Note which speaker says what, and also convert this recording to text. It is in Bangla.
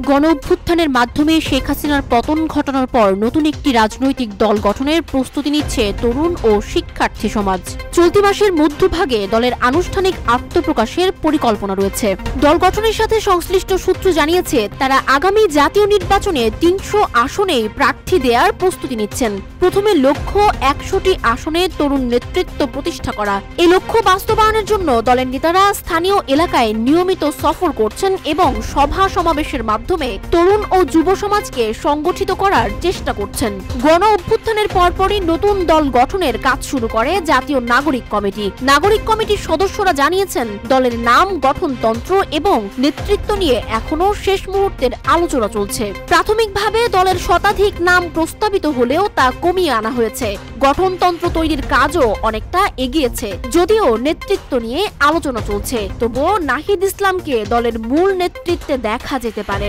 Speaker 1: গণ অভ্যুত্থানের মাধ্যমে শেখ হাসিনার পতন ঘটানোর পর নতুন একটি রাজনৈতিক দল গঠনের প্রস্তুতি নিচ্ছে তরুণ ও শিক্ষার্থী সমাজ। চলতি মাসের মধ্যভাগে দলের আনুষ্ঠানিক আত্মপ্রকাশের পরিকল্পনা রয়েছে। দল গঠনের সাথে সংশ্লিষ্ট সূত্র জানিয়েছে, তারা আগামী জাতীয় নির্বাচনে ৩০০ আসনেই প্রার্থী দেওয়ার প্রস্তুতি নিচ্ছেন। প্রথমে লক্ষ্য ১০০টি আসনে তরুণ নেতৃত্ব প্রতিষ্ঠা করা। এই লক্ষ্য বাস্তবায়নের জন্য দলের নেতারা স্থানীয় এলাকায় নিয়মিত সফর করছেন এবং সভা সমাবেশের মাধ্যমে তরুণ ও যুব সমাজকে সংগঠিত করার চেষ্টা করছেন। গণ অভ্যুত্থানের পরপরই নতুন দল গঠনের কাজ শুরু করে জাতীয় নাগরিক কমিটি। নাগরিক কমিটির সদস্যরা জানিয়েছেন, দলের নাম, গঠনতন্ত্র এবং নেতৃত্ব নিয়ে এখনো শেষ মুহূর্তের আলোচনা চলছে। প্রাথমিকভাবে দলের শতাধিক নাম প্রস্তাবিত হলেও তা কমিয়ে আনা হয়েছে। গঠনতন্ত্র তৈরির কাজও অনেকটা এগিয়েছে, যদিও নেতৃত্ব নিয়ে আলোচনা চলছে। তবুও নাহিদ ইসলামকে দলের মূল নেতৃত্বে দেখা যেতে পারে।